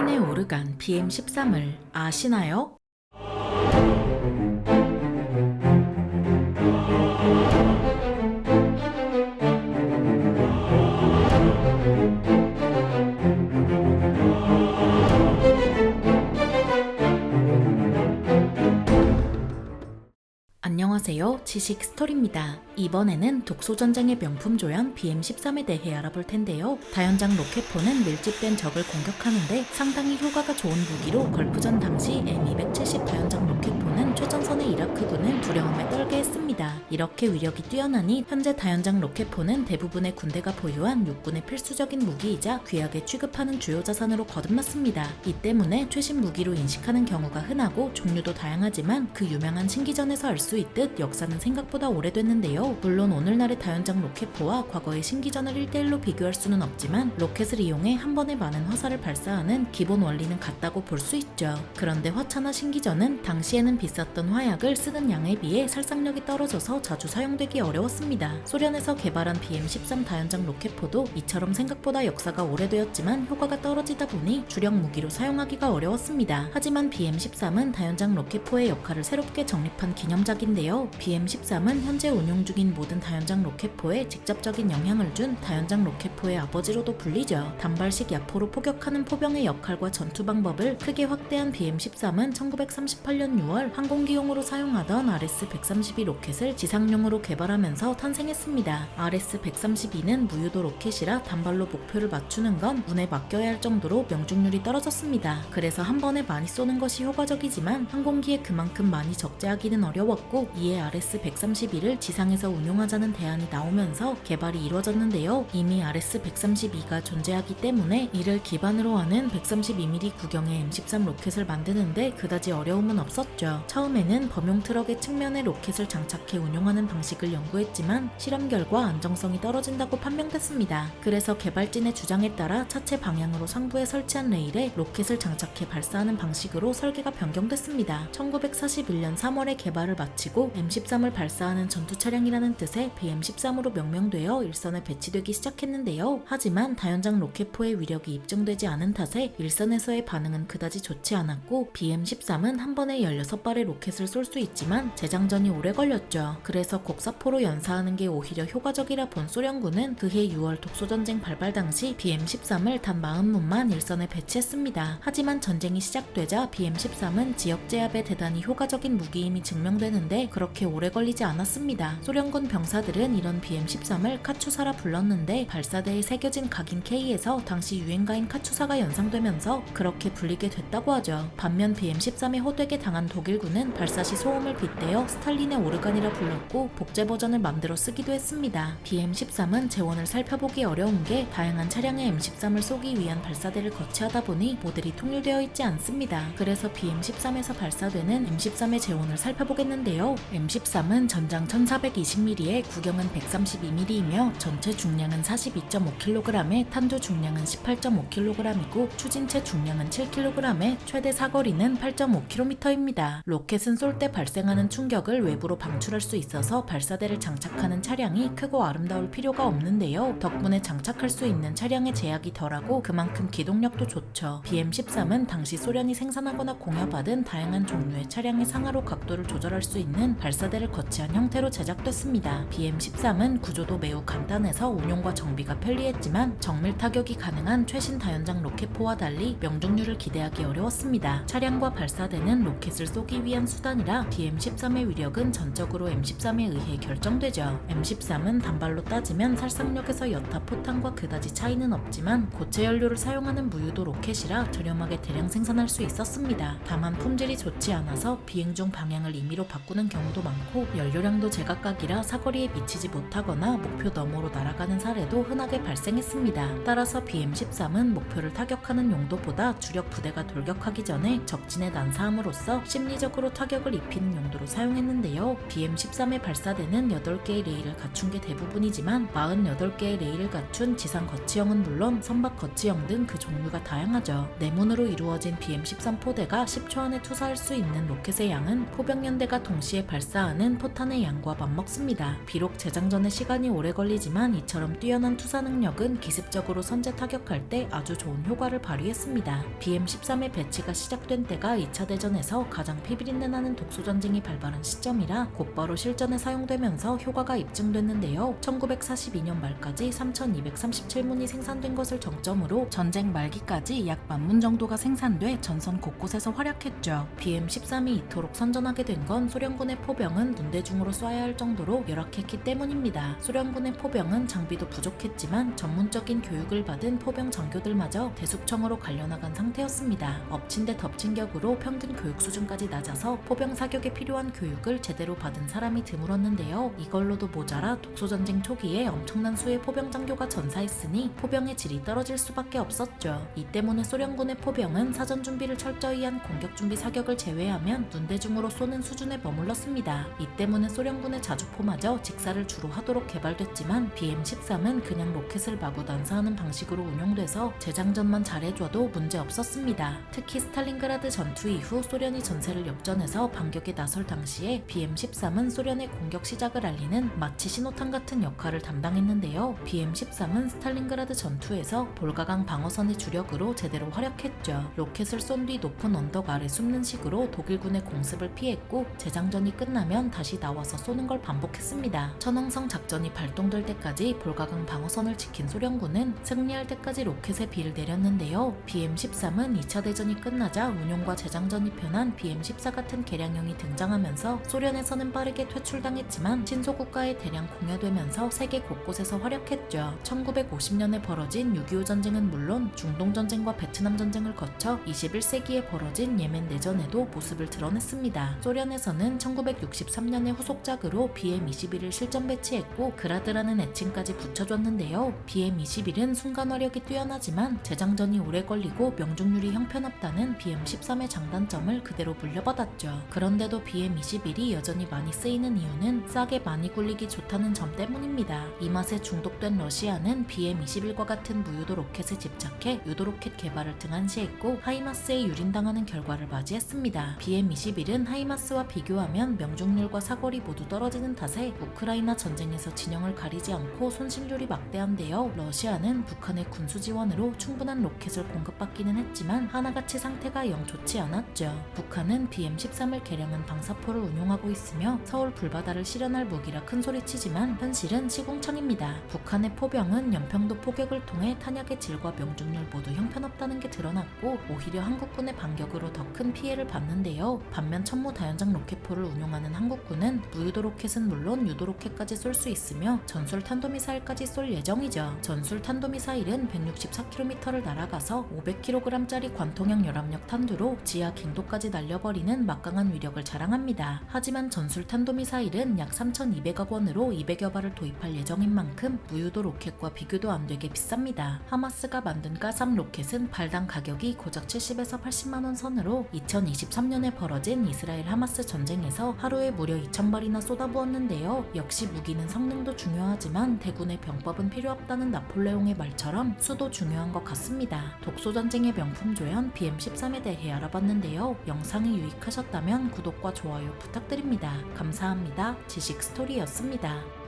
스탈린의 오르간 BM-13을 아시나요? 안녕하세요. 지식 스토리입니다. 이번에는 독소전쟁의 명품 조연 BM-13에 대해 알아볼 텐데요. 다연장 로켓포는 밀집된 적을 공격하는데 상당히 효과가 좋은 무기로 걸프전 당시 M270 다연장 로켓포는 최전선의 이라크군을 두려움에 떨게 했습니다. 이렇게 위력이 뛰어나니 현재 다연장 로켓포는 대부분의 군대가 보유한 육군의 필수적인 무기이자 귀하게 취급하는 주요 자산으로 거듭났습니다. 이 때문에 최신 무기로 인식하는 경우가 흔하고 종류도 다양하지만 그 유명한 신기전에서 알 수 있듯 역사는 생각보다 오래됐는데요. 물론 오늘날의 다연장 로켓포와 과거의 신기전을 1대1로 비교할 수는 없지만 로켓을 이용해 한 번에 많은 화살을 발사하는 기본 원리는 같다고 볼 수 있죠. 그런데 화차나 신기전은 당시에는 비쌌던 화약을 쓰는 양에 비해 살상력이 떨어져서 자주 사용되기 어려웠습니다. 소련에서 개발한 BM-13 다연장 로켓포도 이처럼 생각보다 역사가 오래되었지만 효과가 떨어지다 보니 주력 무기로 사용하기가 어려웠습니다. 하지만 BM-13은 다연장 로켓포의 역할을 새롭게 정립한 기념작인데요. BM-13은 현재 운용 중인 모든 다연장 로켓포에 직접적인 영향을 준 다연장 로켓포의 아버지로도 불리죠. 단발식 야포로 포격하는 포병의 역할과 전투 방법을 크게 확대한 BM-13은 1938년 6월 항공기용으로 사용하던 RS-132 로켓을 지상용으로 개발하면서 탄생했습니다. RS-132는 무유도 로켓이라 단발로 목표를 맞추는 건 운에 맡겨야 할 정도로 명중률이 떨어졌습니다. 그래서 한 번에 많이 쏘는 것이 효과적이지만 항공기에 그만큼 많이 적재하기는 어려웠고 이에 RS-132를 지상에서 운용하자는 대안이 나오면서 개발이 이루어졌는데요. 이미 RS-132가 존재하기 때문에 이를 기반으로 하는 132mm 구경의 M-13 로켓을 만드는데 그다지 어려움은 없었죠. 처음에는 범용 트럭의 측면에 로켓을 장착해 운용하는 방식을 연구했지만 실험 결과 안정성이 떨어진다고 판명됐습니다. 그래서 개발진의 주장에 따라 차체 방향으로 상부에 설치한 레일에 로켓을 장착해 발사하는 방식으로 설계가 변경됐습니다. 1941년 3월에 개발을 마치고 M-13을 발사하는 전투 차량이라는 뜻의 BM-13으로 명명되어 일선에 배치되기 시작했는데요. 하지만 다연장 로켓포의 위력이 입증되지 않은 탓에 일선에서의 반응은 그다지 좋지 않았고 BM-13은 한 번에 16발의 로켓을 쏠 수 있지만 재장전이 오래 걸렸죠. 그래서 곡사포로 연사하는 게 오히려 효과적이라 본 소련군은 그해 6월 독소전쟁 발발 당시 BM-13을 단 40문만 일선에 배치했습니다. 하지만 전쟁이 시작되자 BM-13은 지역 제압에 대단히 효과적인 무기임이 증명되는데 그렇게 오래 걸리지 않았습니다. 소련군 병사들은 이런 BM-13을 카추사라 불렀는데 발사대에 새겨진 각인 K에서 당시 유행가인 카추사가 연상되면서 그렇게 불리게 됐다고 하죠. 반면 BM-13에 호되게 당한 독일군은 발사 시 소음을 빗대어 스탈린의 오르간이라 불렀고 복제 버전을 만들어 쓰기도 했습니다. BM-13은 재원을 살펴보기 어려운 게 다양한 차량의 M-13을 쏘기 위한 발사대를 거치하다 보니 모델이 통일되어 있지 않습니다. 그래서 BM-13에서 발사되는 M-13의 재원을 살펴보겠는데요. M-13은 전장 1420mm에 구경은 132mm이며 전체 중량은 42.5kg에 탄두 중량은 18.5kg이고 추진체 중량은 7kg에 최대 사거리는 8.5km입니다. 로켓은 쏠 때 발생하는 충격을 외부로 방출할 수 있어서 발사대를 장착하는 차량이 크고 아름다울 필요가 없는데요. 덕분에 장착할 수 있는 차량의 제약이 덜하고 그만큼 기동력도 좋죠. BM-13은 당시 소련이 생산하거나 공여받은 다양한 종류의 차량의 상하로 각도를 조절할 수 있는 발사대를 거치한 형태로 제작됐습니다. BM-13은 구조도 매우 간단해서 운용과 정비가 편리했지만 정밀 타격이 가능한 최신 다연장 로켓포와 달리 명중률을 기대하기 어려웠습니다. 차량과 발사대는 로켓을 쏘기 위한 수단이라 BM-13의 위력은 전적으로 M-13에 의해 결정되죠. M-13은 단발로 따지면 살상력에서 여타 포탄과 그다지 차이는 없지만 고체 연료를 사용하는 무유도 로켓이라 저렴하게 대량 생산할 수 있었습니다. 다만 품질이 좋지 않아서 비행 중 방향을 임의로 바꾸는 경우도 많고 연료량도 제각각이라 사거리에 미치지 못하거나 목표 너머로 날아가는 사례도 흔하게 발생했습니다. 따라서 BM-13은 목표를 타격하는 용도보다 주력 부대가 돌격하기 전에 적진에 난사함으로써 심리적으로 타격을 입히는 용도로 사용했는데요. BM-13의 발사대는 8개의 레일을 갖춘 게 대부분이지만 48개의 레일을 갖춘 지상 거치형은 물론 선박 거치형 등 그 종류가 다양하죠. 내문으로 이루어진 BM-13 포대가 10초 안에 투사할 수 있는 로켓의 양은 포병연대가 동시에 발사하는 북한은 포탄의 양과 맞먹습니다. 비록 재장전에 시간이 오래 걸리지만 이처럼 뛰어난 투사 능력은 기습적으로 선제 타격할 때 아주 좋은 효과를 발휘했습니다. BM-13의 배치가 시작된 때가 2차 대전에서 가장 피비린내 나는 독소전쟁이 발발한 시점이라 곧바로 실전에 사용되면서 효과가 입증됐는데요. 1942년 말까지 3,237문이 생산된 것을 정점으로 전쟁 말기까지 약 10,000문 정도가 생산돼 전선 곳곳에서 활약했죠. BM-13이 이토록 선전하게 된 건 소련군의 포병은 눈대중으로 쏴야 할 정도로 열악했기 때문입니다. 소련군의 포병은 장비도 부족했지만 전문적인 교육을 받은 포병 장교들마저 대숙청으로 갈려나간 상태였습니다. 엎친 데 덮친 격으로 평균 교육 수준까지 낮아서 포병 사격에 필요한 교육을 제대로 받은 사람이 드물었는데요. 이걸로도 모자라 독소전쟁 초기에 엄청난 수의 포병 장교가 전사했으니 포병의 질이 떨어질 수밖에 없었죠. 이 때문에 소련군의 포병은 사전 준비를 철저히 한 공격 준비 사격을 제외하면 눈대중으로 쏘는 수준에 머물렀습니다. 이 때문에 소련군의 자주포마저 직사를 주로 하도록 개발됐지만 BM-13은 그냥 로켓을 마구 난사하는 방식으로 운용돼서 재장전만 잘해줘도 문제 없었습니다. 특히 스탈린그라드 전투 이후 소련이 전세를 역전해서 반격에 나설 당시에 BM-13은 소련의 공격 시작을 알리는 마치 신호탄 같은 역할을 담당했는데요. BM-13은 스탈린그라드 전투에서 볼가강 방어선의 주력으로 제대로 활약했죠. 로켓을 쏜 뒤 높은 언덕 아래 숨는 식으로 독일군의 공습을 피했고 재장전이 끝나면 다시 나와서 쏘는 걸 반복했습니다. 천왕성 작전이 발동될 때까지 볼가강 방어선을 지킨 소련군은 승리할 때까지 로켓에 비를 내렸는데요. BM-13은 2차 대전이 끝나자 운용과 재장전이 편한 BM-14 같은 개량형이 등장하면서 소련에서는 빠르게 퇴출당했지만 친소국가에 대량 공여되면서 세계 곳곳에서 활약했죠. 1950년에 벌어진 6.25 전쟁은 물론 중동전쟁과 베트남 전쟁을 거쳐 21세기에 벌어진 예멘 내전에도 모습을 드러냈습니다. 소련에서는 1963년에 후속작으로 BM-21을 실전 배치했고 그라드라는 애칭까지 붙여줬는데요. BM-21은 순간 화력이 뛰어나지만 재장전이 오래 걸리고 명중률이 형편없다는 BM-13의 장단점을 그대로 물려받았죠. 그런데도 BM-21이 여전히 많이 쓰이는 이유는 싸게 많이 굴리기 좋다는 점 때문입니다. 이 맛에 중독된 러시아는 BM-21과 같은 무유도 로켓에 집착해 유도 로켓 개발을 등한시했고 하이마스에 유린당하는 결과를 맞이했습니다. BM-21은 하이마스와 비교하면 명중률과 사거리 모두 떨어지는 탓에 우크라이나 전쟁에서 진영을 가리지 않고 손실률이 막대한데요. 러시아는 북한의 군수 지원으로 충분한 로켓을 공급받기는 했지만 하나같이 상태가 영 좋지 않았죠. 북한은 BM-13을 개량한 방사포를 운용하고 있으며 서울 불바다를 실현할 무기라 큰소리치지만 현실은 시궁창입니다. 북한의 포병은 연평도 포격을 통해 탄약의 질과 명중률 모두 형편없다는 게 드러났고 오히려 한국군의 반격으로 더 큰 피해를 봤는데요. 반면 천무 다연장 로켓포를 운용하는 한국군은 무유도 로켓은 물론 유도 로켓까지 쏠 수 있으며 전술 탄도미사일까지 쏠 예정이죠. 전술 탄도미사일은 164km를 날아가서 500kg짜리 관통형 열압력 탄두로 지하 갱도까지 날려버리는 막강한 위력을 자랑합니다. 하지만 전술 탄도미사일은 약 3,200억 원으로 200여 발을 도입할 예정인 만큼 무유도 로켓과 비교도 안 되게 비쌉니다. 하마스가 만든 가삼 로켓은 발당 가격이 고작 70에서 80만 원 선으로 2023년에 벌어진 이스라엘 하마스 전쟁에서 하루에 무려 2,000발이나 쏟아부었는데요. 역시 무기는 성능도 중요하지만 대군의 병법은 필요 없다는 나폴레옹의 말처럼 수도 중요한 것 같습니다. 독소전쟁의 명품 조연 BM-13에 대해 알아봤는데요. 영상이 유익하셨다면 구독과 좋아요 부탁드립니다. 감사합니다. 지식스토리였습니다.